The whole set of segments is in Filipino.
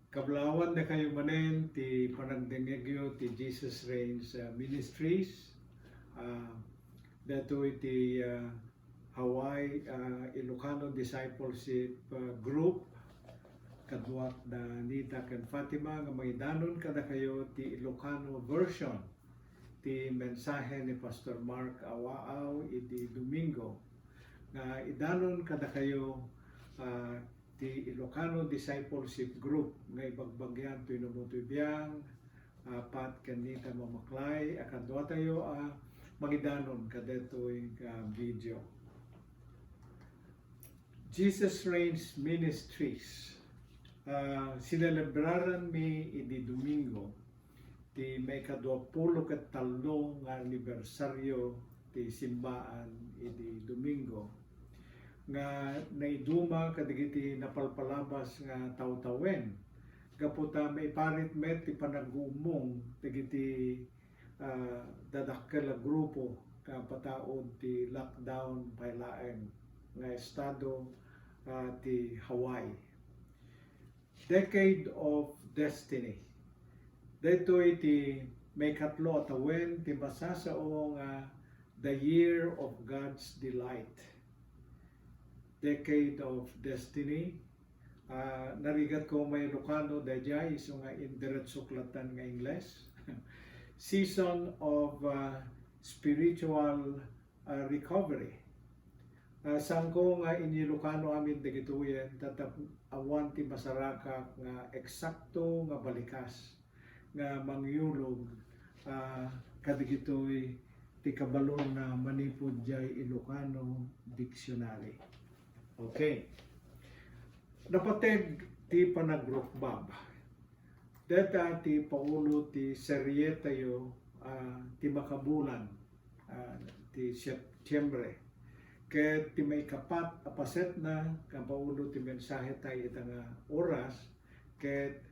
Kablawan na kayo manen ti panagdengegyo ti Jesus Reigns Ministries. Uh, Dato iti Hawaii Ilocano Discipleship Group. Kadwat na Nita ken Fatima nga maidanon kada kayo ti Ilocano version ti mensahe ni Pastor Mark Awaaw iti Domingo. Nga idanon kada kayo ti Ilocano Discipleship Group nga ibagbagyan to inumutoy biyang pat kanita mamaklay akadwa tayo magidanon kadetoy video. Jesus Reigns Ministries sinelebraran mi idi Domingo ti may kadwapulo ket tallo nga anibersaryo ti simbaan idi Domingo nga naiduma kadigiti napalpalabas nga taw-tawen gaputa may parit met ti panagumong digiti dadakkel a grupo kapataod ti lockdown pailaeng nga estado ti Hawaii. Decade of Destiny. Detoy ti may katlo atawen ti masasao nga the year of God's delight. Decade of Destiny. Narigat ko may Ilocano dayjay iso nga indiretso klatan nga Ingles. Season of spiritual recovery. Sangko nga in Ilocano amin dagituyen tatap awan ti masaraka nga eksakto nga balikas nga mangyulog kadigitoy ti kabalon na manipod jay Ilocano Dictionary. Okay. Napateg ti panagrukbab. Deta ti paulo ti serye tayo ti makabulan ti Setyembre. Ket ti may kapat apaset na kapaulo ti mensahe tayo itang oras ket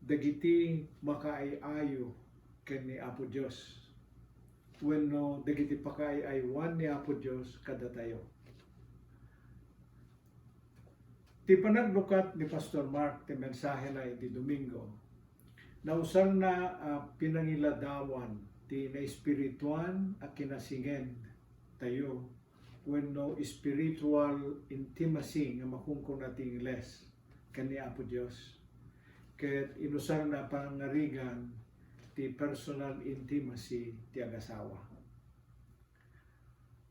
dagiti makaayayo ken ni Apo Dios. Wenno dagiti pakaayaywan ni Apo Dios kada tayo. Ti panaglukat ni Pastor Mark ti mensahe na iti Domingo. Nausan na pinangiladawan ti na espirituan a kinasingen tayo wenno spiritual intimacy nga makungkong nating Ingles kani Apo Dios. Ket inusan na pangarigan ti personal intimacy ti agasawa.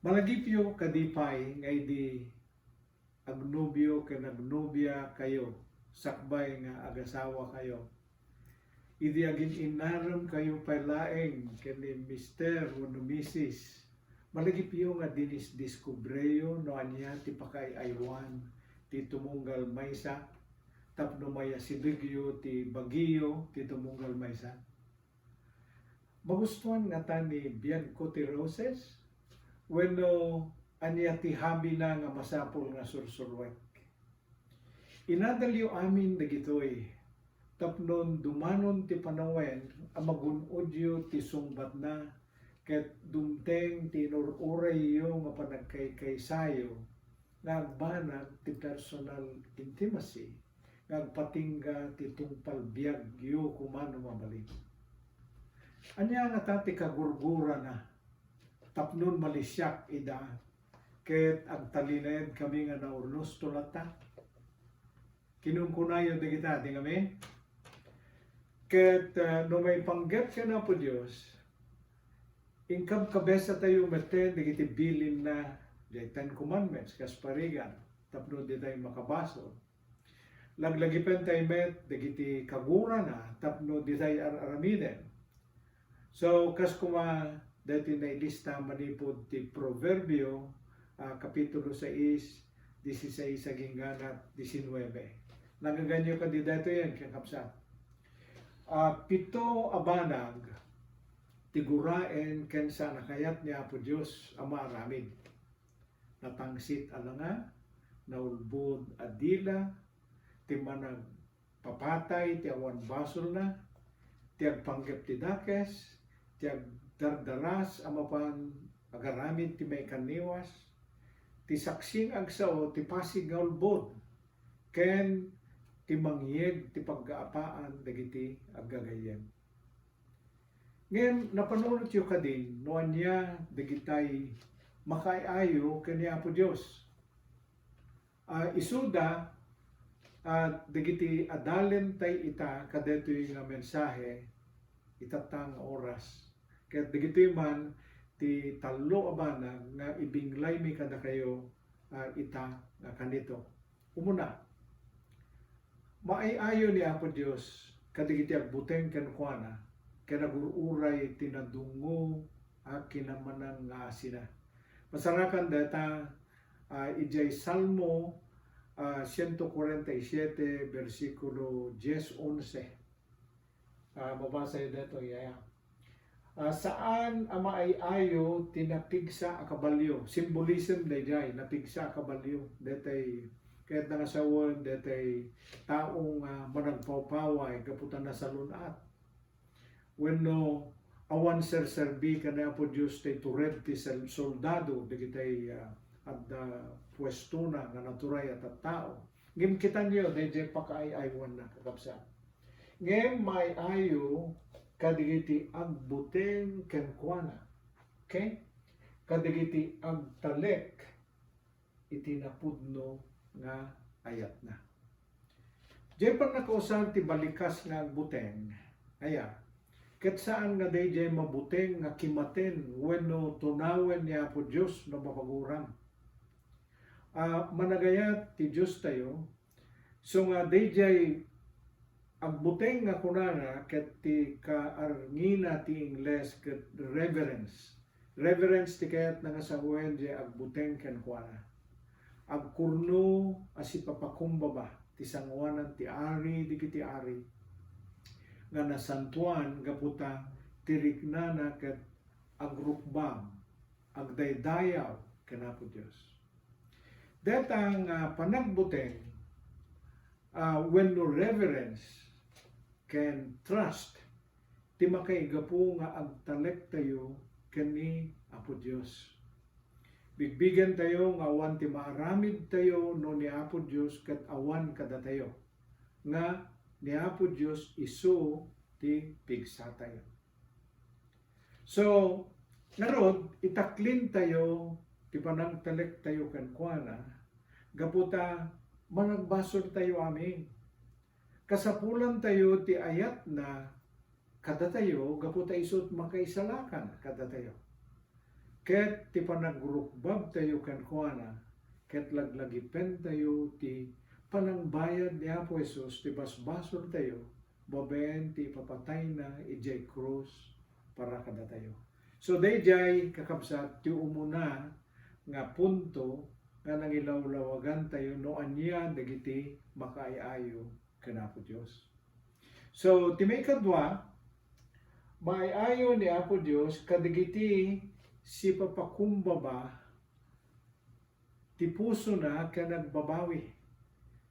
Malagipyo kadipay nga idi agnobyo ken agnobya kayo, sakbay nga agasawa kayo. Idi agin inaram kayo pailaeng ken ni Mr. o Mrs. Malagipyo nga dinis diskubreyo no anya ti pakaaywan ti tumunggal maysa tapno maya sibigyo ti bagiyo ti tumunggal maysa. Magustuhan nga ta ni Bianco ti Roses wenno anya ti habi na nga masapol nga sursurwek. Inadalyo amin dagitoy tapnon dumanon ti panawen amagunodyo ti sungbat na ket dumteng ti inururay nga panagkaykaysayo nga agbanag ti personal intimacy nga agpatingga ti tungpal biagyo kumano mabalik. Anya nga tati kagurgura na tapnon malisyak ida ket agtalined kami nga naurnos tulata. Kinungkunayo dagita di kami. Ket no may panggap ka na po Dios, ingkab kabesa tayo meten dagiti bilin na the Ten Commandments kas parigan tapno di tayo makabaso. Laglagipen tayo met dagiti kagura na tapno di tayo aramiden. So kas kuma dati na ilista manipod ti Proverbio kapitulo 6 16 saging ganat 19. Nagaganyo kandidato yan kakapsat. Pito abanag tiguraen ken sa nakayat ni Apo Dios ama aramid. Natangsit alanga, naulbod adila, ti manag papatay, ti awan basol na, ti agpanggep ti dakes, ti agdardaras amapan agaramid ti may kaniwas, ti saksing agsao ti pasig nga ulbod, ken ti mangyeg ti pagkaapaan dagiti aggagayen. Ngayon, napanunot yu kadin, noan niya dagitay makaayo kani Apo Dios. Isuda dagiti adalen tay ita kadetoy nga mensahe itatang oras. Kaya dagitoy man ti tallo abana nga ibinglay mi kada kayo ita nga kanito. Umuna, maayayo ni Apo Dios kadigiti agbuteng ken kuana kanagururay tinadungo kinamanang nga asina. Masarakan data ijay Salmo 147 versikulo 10-11. Mabasa yun dito, yaya. Saan ang maayayo tinapigsa a kabalyo? Symbolism dayjay, napigsa a kabalyo. Detay kahit nangasawon, detay taong managpawpaway, kaputan na sa lunat. When no awan serserbi ka na po Diyos tay tured ti soldado digitay at pwesto na nga naturay at tao. Ngim kita niyo dayjay pakaayaywan na kakabsa. Ngem may ayo kadigiti agbuteng kenkwana. Okay? Kadigiti agtalek itinapudno nga ayat na. Diyan pang nakausan ti balikas nga agbuteng. Aya. Ket saan nga dayjay mabuteng nga kimaten wenno tunawen niya po Dios no mapaguram. Managayat ti Dios tayo. So nga dayjay agbuteng nga kunana ket ti kaarngina ti Ingles ket reverence. Reverence ti kayat nangasawen di agbuteng ken kuana. Agkurno asipapakumbaba ti sanguanan ti ari digiti ari. Nga nasantuan gaputa tiriknana ket agrukbam agdaydayaw kenapo Dios. Datang panagbuteng when no reverence can trust ti makaigapo nga agtalek tayo kani Apo Dios. Bigbigan tayo nga awan ti maaramid tayo no ni Apo Dios ket awan kada tayo nga ni Apo Dios isu ti pigsa tayo. So, narod itaklin tayo ti panagtalek tayo ken kuana gaputa managbasol tayo amin. Kasapulan tayo ti ayat na kada tayo gaputa isut makaisalakan kada tayo. Ket ti panagrukbab tayo ken kuana ket laglagipen tayo ti panangbayad ni Apo Jesus ti basbasol tayo baben ti papatay na ijay krus para kada tayo. So dayjay kakabsat ti umuna nga punto nga nangilawlawagan tayo no anya dagiti makaayayo ken Apo Dios. So ti may kadwa maayayo ni Apo Dios kadigiti si papakumbaba ti puso na ken nagbabawi.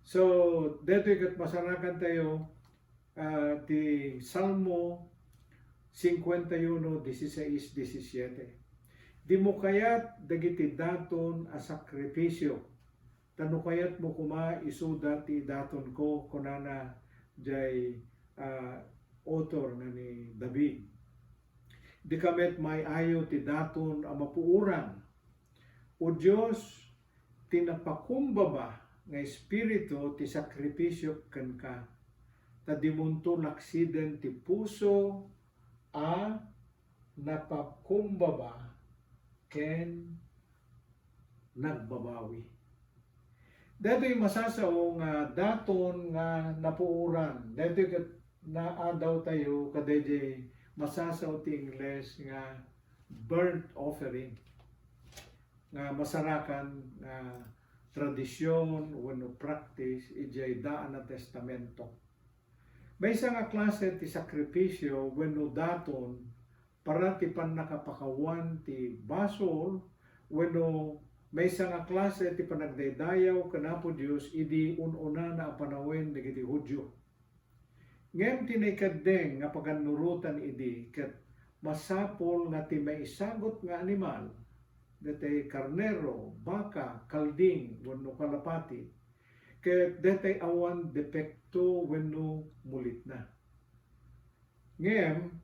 So, dito kat masarakan tayo ti Salmo 51:16-17. Di mo kayat dagiti daton a sakripisyo. Tano kayat mo kuma isuda ti daton ko kunana jay author na ni David. Di kamet may ayo ti daton a mapuuran. O Dios tinapakumbaba nga espiritu ti sakripisyo ken ka tadimunto laksiden ti puso a napakumbaba ken nagbabawi. Deto'y masasao nga daton nga napuuran. Deto'y naadaw tayo kadayjay masasao ti Ingles nga burnt offering. Nga masarakan nga tradisyon wenno practice ijay daan na testamento. May isa nga klase ti sakripisyo wenno daton para ti pannakapakawan ti basol wenno may isa nga klase ti panagdaydayaw ken Apo Dios idi ununa na panawen dagiti Hudyo. Ngem tinaykadeng nga paganurutan idi ket masapol nga ti maisagot nga animal detay karnero, baka, kalding, wenno kalapati. Kaya detay awan depekto wenno mulit na. Ngem,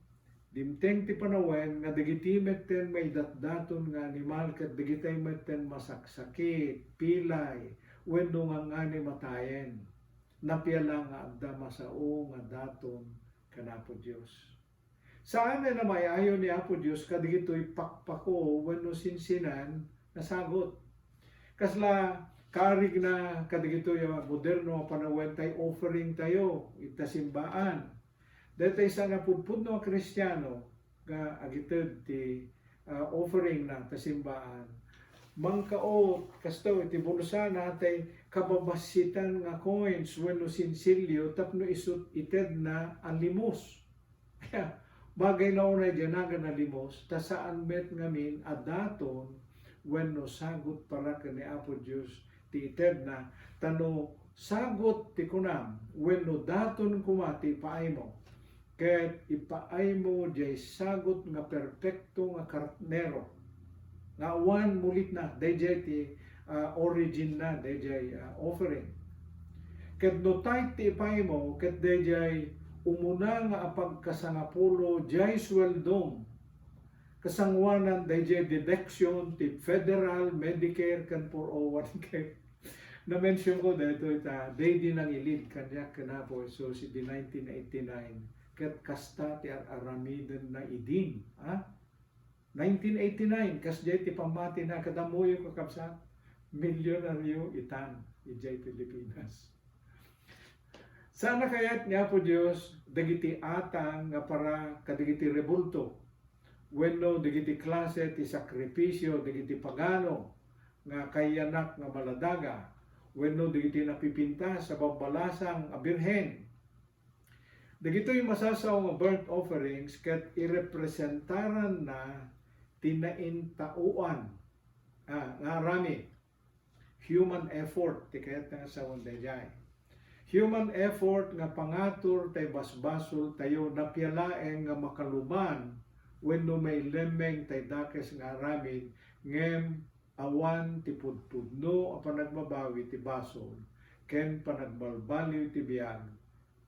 dimteng ti panawen nga dagiti metten may datdaton nga animal ket dagiti metten masaksakit, pilay, wenno nga ngani matayen. Napiala nga adda masao nga daton kanapo Dios. Saan na mayayo ni Apo Dios kadigitoy pakpako wenno sinsinan nasagot. Kasla karig na kadigitoy moderno panawen tay offering tayo ita simbaan. Dito isa nga pudpudno Kristiyano nga agited ti offering na tasimbaan. Mangkao kasto iti bulsa natay kababasitan nga coins wenno sinsilyo tapno isut ited na alimos. Bagay na unay diyanaga na limos ta saan met ngamin adaton wenno sagot para kani Apo Dios ti ited na tano sagot ti kunam wenno daton kumati paay mo. Ket ipaay mo jay sagot nga perpekto nga karnero nga awan mulit na dayjay ti origin na dayjay offering. Ket no tight ti ipaay mo ket dayjay umuna nga apagkasangapulo jay sweldom kasangwanan dayjay deduction ti Federal Medicare kan 401k. Na-mention ko dito ita day din ang ilid kanya kanapo so si di 1989 ket kasta ti aramiden na idin 1989 kas jay ti pamati na kadamoyo kakabsat milyonaryo itan ijay Pilipinas. Sana kayat ni Apo Dios dagiti atang nga para kadigiti rebulto wenno dagiti klase ti sakripisyo dagiti pagano nga kayanak nga maladaga wenno dagiti napipinta sa babalasang a birhen. Dagitoy masasaw nga burnt offerings ket irepresentaran na tinaintauan nga rami human effort ti kayat nga sa dayjay. Human effort nga pangatur tay basbasol tayo napialaeng nga makaluban wenno may lemeng tay dakes nga aramid ngem awan ti pudpudno a panagmabawi ti basol ken panagbalbaliw ti biag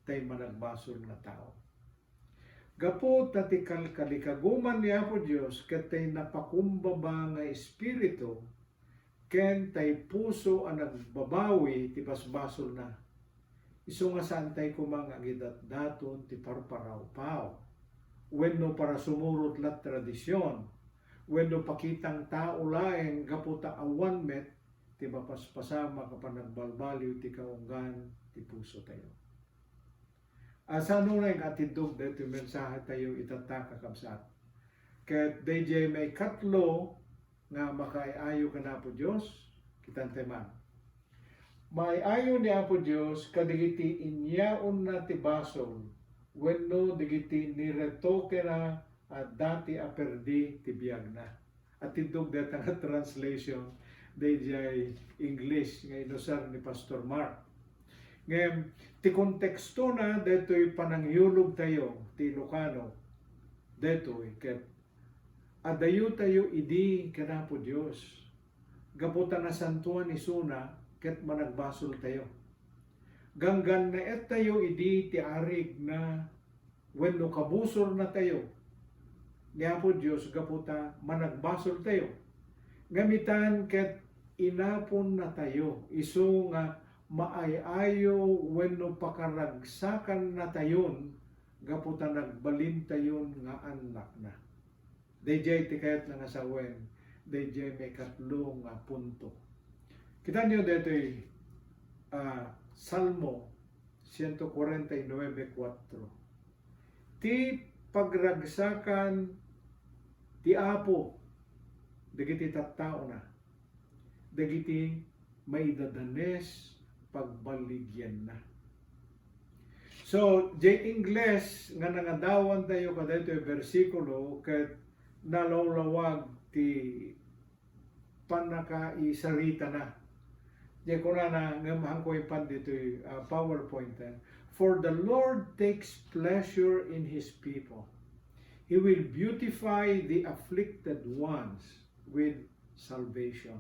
tay managbasol nga tao. Gapo ti kalikaguman ni Apo Dios ket tay napakumbaba nga espiritu ken tay puso ang nagbabawi ti basbasol na. Isu nga saan tay kumang agidat-daton ti parparaw-paw wenno para sumurot lat tradisyon wenno pakitang tao laeng gaputa awan met ti mapaspasama kapanagbalbaliw ti kaunggan ti puso tayo. Asa nunay nga atidog dito mensahe tayo itata kakabsat. Ket dayjay may katlo nga makaayo ka na po Diyos, kitang teman. May ayo ni Apo Diyos kadigiti inyaon na ti basol wenno digiti niretoke na at dati aperdi ti biag na. At tidog dito nga translation dayjay English nga inusar ni Pastor Mark. Ngem ti konteksto na detoy panangyulog tayo ti Ilocano detoy ket adayo tayo idi kanapo Dios gaputan na santuan isuna ket managbasol tayo ganggan na et tayo idi ti arig na wenno kabusor na tayo ni Apo Dios gaputa managbasol tayo gamitan ket inapon na tayo isu nga maayayo wenno pakaragsakan na tayon gaputa nagbalin tayon nga anak na. Dayjay ti kayat nga sawen, dayjay may katlo nga punto. Kita niyo detoy Salmo 149:4. Ti pagragsakan ti Apo dagiti tattao na. Dagiti may dadanes pagbaligyan na. So, jay Ingles nga nangadawan tayo kadito yung versikulo ket nalawlawag ti panakaisarita na. Jay ko na ngamahang ko ipan dito yung PowerPoint. For the Lord takes pleasure in His people. He will beautify the afflicted ones with salvation.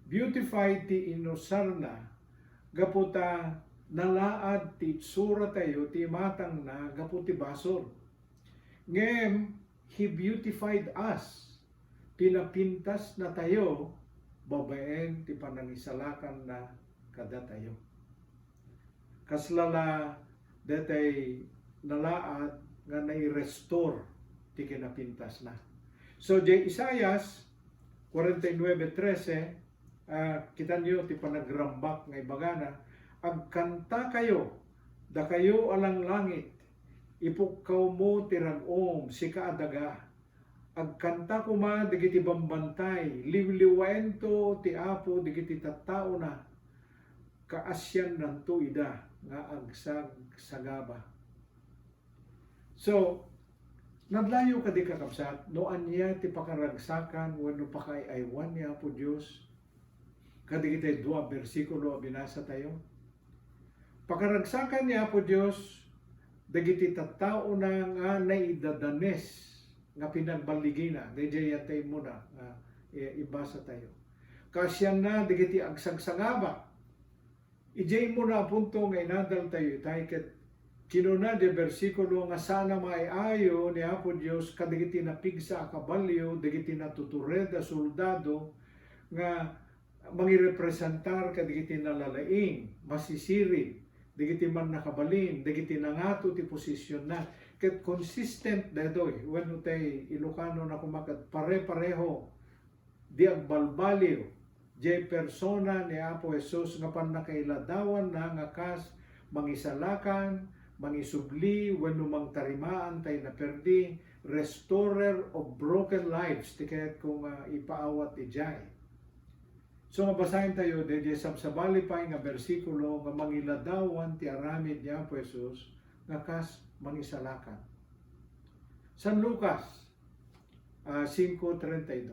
Beautify ti inusar na gaputa nalaad ti itsura tayo ti matang na gaputi basol. Ngem, He beautified us. Pinapintas na tayo, babaen ti panangisalakan na kada tayo. Kaslala datay nalaad nga nai-restore ti kinapintas na. So, di Isaias 49:13, kita niyo ti panagrambak nga ibagana, agkanta kayo, da kayo alang langit, ipukkaw mo ti rag-om, si kaadaga, agkanta ko ma, digiti bambantay, liwliwaen to ti apo, digiti tattao na, kaasyan nanto ida, nga agsag sagaba. So, naglayo ka di kakabsat, no anya ti pakaragsakan, wano pakaiaywan niya po Diyos, kadigiti 2 bersikulo binasa tayo. Pakaragsakan niya po Diyos, dagiti tattao na nga naidadanes, nga pinagbaligina, dayjay yatay mo na, ibasa tayo. Kasyan na, digiti agsagsagaba, ijay mo na punto nga inadal tayo, tayo ket kinuna de bersikulo nga sana maayo ni Apo Dios kadagiti napigsa a kabalyo, dagiti natutured a soldado nga mangirepresentar kadagiti nalalaing, masisiri, dagiti man nakabalin, dagiti nangato ti posisyon na. Ket consistent daytoy wenno tay Ilocano na kumakat pare-pareho di agbalbaliw jay persona ni Apo Jesus nga panakailadawan na nga kas mangisalakan, mangisubli, wenno mangtarimaan tay naperdi, restorer of broken lives, ti kayat kung ipaawat ijay. So mabasahin tayo, de sabsabali pa nga bersikulo, nga mangiladawan ti aramid niya po Jesus, nga kas mangisalakan. San Lucas 5:32.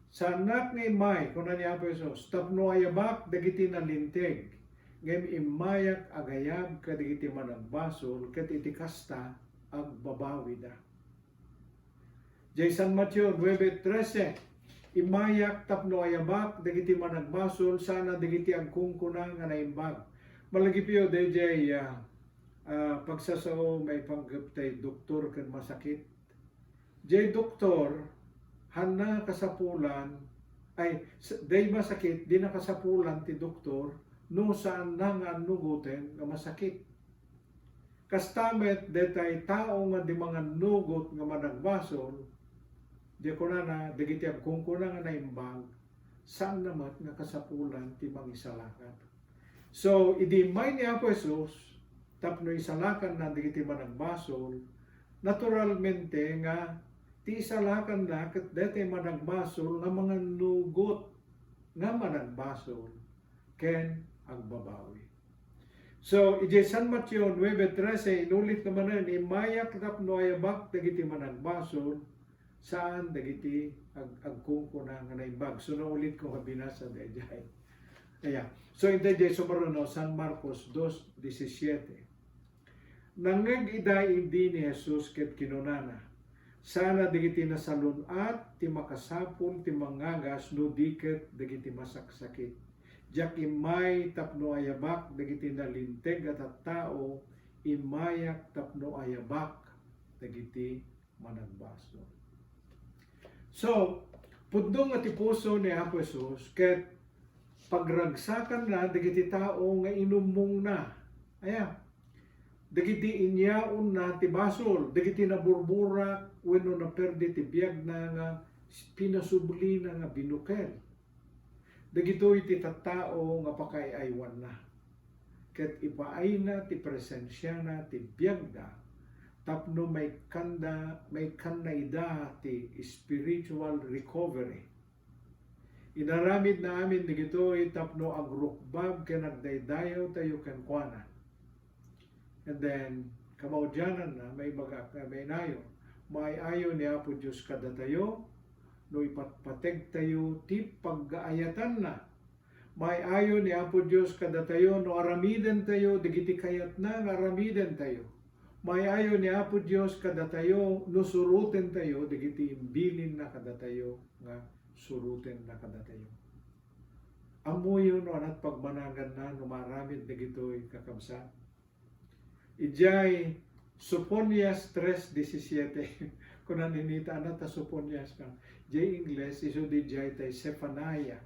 Sa anak ni May, kuna niya po Jesus, tapno ayabak, dagiti nalinteg, ngem imayak agayab kadagiti managbasol ket iti kasta agbabawi da. Jay San Mateo 9:13, imayak tapno ayabak dagiti managbasol sana dagiti agkungkuna nga naimbag. Malagipyo dayjay pagsasao may panggaptay doktor ken masakit. Jay doktor hanna kasapulan ay day masakit di nakasapulan ti doktor no saan na nga nugutin nga masakit. Kastamet detay tao nga di mga nugot nga managbasol, di ko na digiti kung kuna nga naimbag, saan naman nga kasapulan ti mangisalakan. So, idi may ni Apo Jesus, tapno isalakan na digiti managbasol, naturalmente nga ti isalakan na ket detay managbasol nga mga nugot nga managbasol ken agbabawi. So, ije San Mateo 9:13, inulit naman na, imayak tapno ayabak dagiti managbasol, saan dagiti agkungkuna nga naimbag. So, naulit ko kabinasa dayjay. Kaya, so ito dayjay sumaruno, San Marcos 2:17. Nangag ida hindi ni Jesus ket kinunana, sana dagiti nasalunat, ti makasapul, ti mangagas, no diket dagiti masaksakit. Jak imay tapno ayabak dagiti nalinteg at tao, imayak tapno ayabak dagiti managbaso. So, pudong at ipuso ni Apo Jesus, ket pagragsakan na dagiti tao nga inumong na. Aya, dagiti inyaon na ti basol, dagiti naburbura, wenno na perdi ti biag na nga pinasubli na nga binukel. Dagitoy ti tattao nga pakaiaywan na. Ket ipaay na ti presensya na ti biagda, tapno may kannaida ti spiritual recovery. Inaramid na amin dagitoy tapno agrukbab ken agdaydayaw tayo kenkwana. And then kamaudyanan na may nayo, maayayo ni Apo Dios kada tayo, no ipatpateg tayo ti paggaayatan na. May ayo ni Apo Dios kada tayo no aramiden tayo digiti kayat na aramiden tayo. May ayo ni Apo Dios kada tayo no suruten tayo digiti imbilin na kada tayo nga suruten na kada tayo. amuyon at pagmanagan na numaramid na gito'y kakabsat. Ijay Sophonias 3:17 kung naninita na ta Sophonias ka. Jay Ingles iso di jay tay Zephaniah.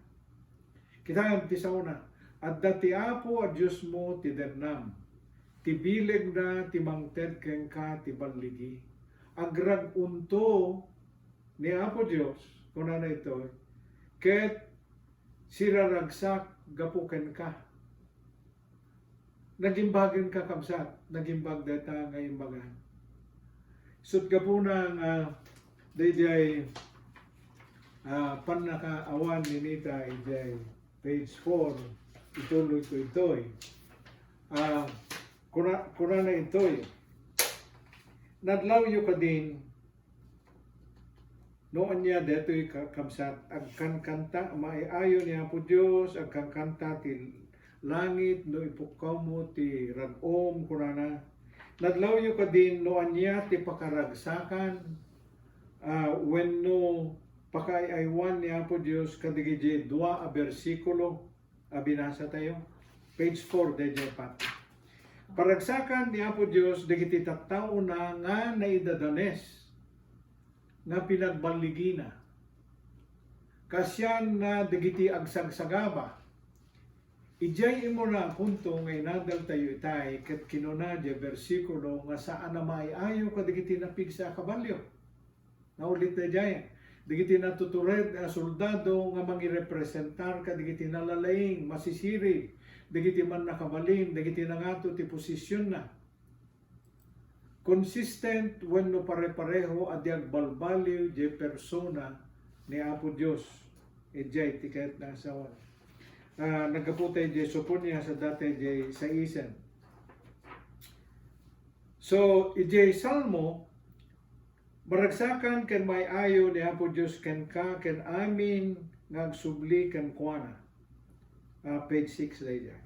Kita ti sa una, at dati apo a Diyos mo ti dernam, ti bileg na ti mangted ken ka ti baligi. Agrag unto ni Apo Diyos, kung ano ito, ket siraragsak gapuken ka. Nagimbagan ka kamsat, nagimbag data ngayon bagan. Sut gapunang dayjay panakaawan ni Nita ijay page 4, ituloy ko ito'y. Kuna na ito'y. Nadlaw yu ka din, noon niya deto'y kamsat, agkan kanta, maiayo niya po Diyos, agkan kanta ti langit, no ipukaw mo ti ragom, kunana. Nadlaw yu ka din, noon niya ti pakaragsakan, when no pakaaywan niya po Diyos, kadigiji 2 a versikulo, binasa tayo, page 4, dayjay pat. Paragsakan niya po Diyos, digiti tattao na nga naidadanes, nga pinagbaligina. Kasyan na digiti agsagsagaba. Ijay imo na punto ngay nadal tayo itay, ket kinuna di versikulo nga saan na maiayo ka digiti napigsa kabalyo. Naulit na jay. Digiti natutured na soldado nga mangirepresentar ka digiti nalalaing, masisiri, digiti man nakabalin, digiti nangato ti posisyon na. Consistent when no pare-pareho adyag balbaliw di persona ni Apo Diyos. Ijay tiket na asawa. Nagkaputay di Sophonias sa dati di sa isen. So, ijay Salmo, maragsakan ken may ayo ni Apo Diyos ken ka ken amin ngagsubli ken kuana. Page 6 dayjay.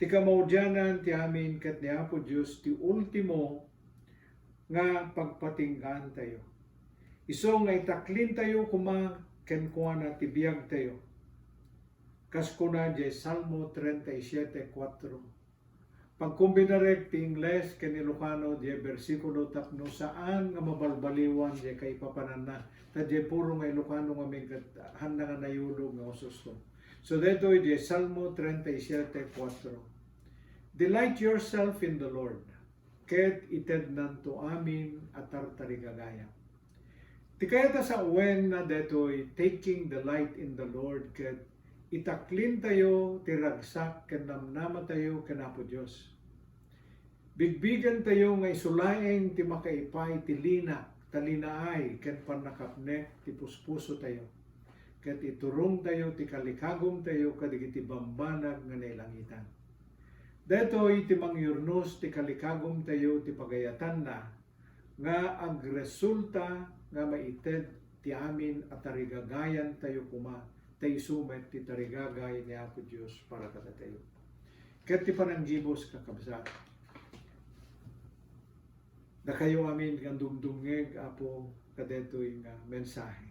Ti kamaudyanan ti amin ket ni Apo Diyos ti ultimo nga pagpatinggaan tayo. Iso nga itaklin tayo kuma ken kuana ti biag tayo. Kas kuna di Salmo 37:4. Pagkumbinarek ti Ingles ken Ilocano di bersikulo tapno saan nga mabalbaliwan di kay papanan na. Ta di puro nga Ilocano nga may handa nga nayulog nga ususto. So dito di Salmo 37:4. Delight yourself in the Lord, ket ited nanto amin atar tarigagaya. Ti kayata sa uwen na detoy taking delight in the Lord, ket itaklin tayo ti ragsak ken namnama tayo ken Apo Dios. Bigbigan tayo nga isulaeng ti makaipay ti lina, talinaay ken panakapnek ti puspuso tayo. Ket iturong tayo ti kalikagom tayo kadigiti bambanag nga nailangitan. Detoy ti mangyurnos ti kalikagom tayo ti pagayatan na nga agresulta nga maited ti amin at tarigagayan tayo kuma tayo sumet ti tarigagay ni Apo Diyos para kada tayo. Ket ti pananggibos kakabsat. Da kayo amin kang dumdumngeg Apo kadetoy nga mensahe.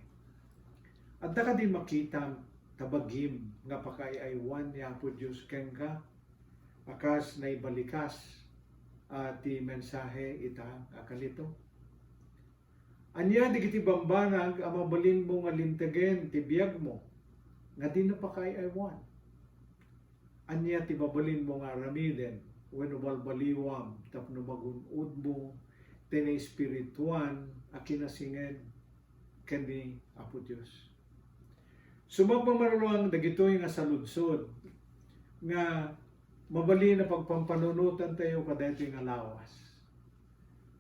At da ka din makita tabagim nga pakaaywan ni Apo Diyos ken ka akas na ibalikas ti mensahe ita akalito. Anya digiti bambanag amabalin mo nga lintegen ti biag mo nga di napakaaywan. Anya ti babalin mo nga ramiden wenno balbaliwam tapno magunod mo tene espirituan a kinasingen ken ni Apo Dios. Sumagpamaruang dagitoy nga saludsod nga mabali na pagpampanunutan tayo kadaytoy nga lawas.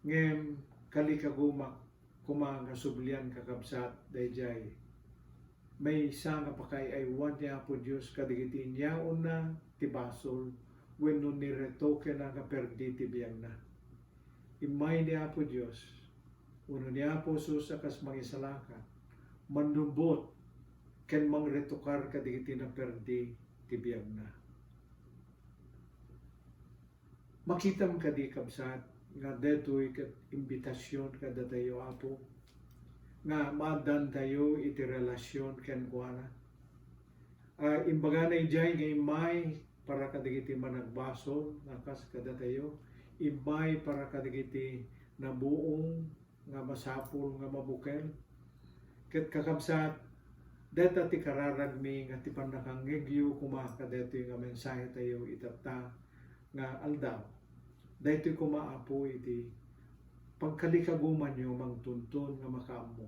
Ngem kalikagumak kumanga sublian kakabsat dayjay. May isa nga pakaaywan ni Apo Dios kadigiti niyaon na ti basol wenno niretoke na nga perdi ti biag na. Imay ni Apo Dios uno ni Apo Sus akas mangisalaka manubot ken mangretokar kadigiti na perdi ti biag na. Makitam kadi kabsat nga detoy ket imbitasyon kada tayo Apo nga maadan tayo iti relasyon ken kuana. imbaga na ijay nga imay para kadigiti managbaso nakas kada tayo, imay para kadigiti nabuong nga masapul nga mabukel ket kakabsat deta ti kararag mi nga ti panakangegyo kumaka deto nga mensahe tayo itata nga aldaw daytoy kumaapo iti pagkalikaguman nyo mangtuntun nga makaammo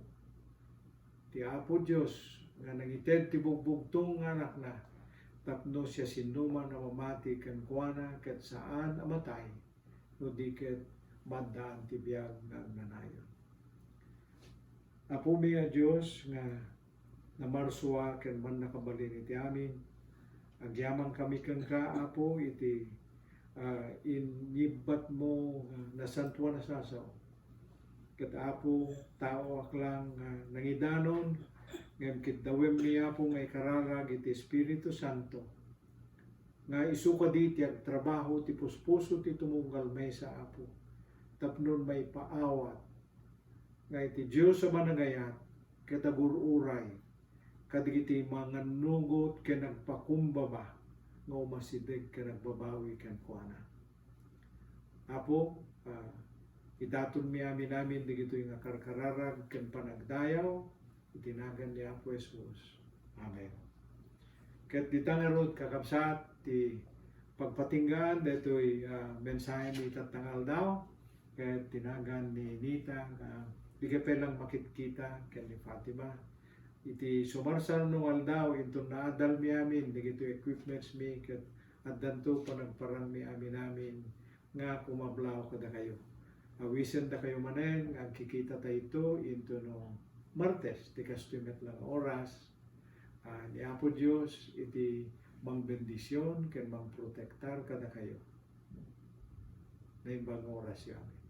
ti Apo Dios nga nangited ti bugbugtong nga anak na tapno siya sinuman na mamati ken kuana ket saan amatay no di ket maddaan ti biag nga agnanayon. Apo mi nga Dios nga namarsua ken man nakabalin iti amin agyaman kami ken ka Apo iti inyibat mo nasantuan na sasaw ket Apo tao aklang nangidanon ngem ket dawem ni Apo nga ikararag iti Espiritu Santo nga isuka di ti agtrabaho ti puspuso ti tumunggal may sa Apo tapnon may paawat nga iti Dios sa managayat ket agururay kadigiti manganugot ken nagpakumbaba nga umasideg ken nagbabawi ken kuana. Apo, idaton mi amin namin digitoy nga karkararag ken panagdayaw itinagan ni Apo Jesus. Amen. Ket ditangarod kakabsat ti pagpatinggan detoy mensahe ni tatangal daw ket tinagan ni Nita di kapelang makitkita ken ni Fatima iti sumarsal no aldaw into naadal mi amin digito equipments mi ket addanto panagparang mi amin nga kumablaw kada kayo awisen da kayo manen ang kikita tayo into no Martes ti kastumet lang oras ni Apo Dios iti mangbendisyon ken mangprotektar kada kayo na imbang oras yo amin.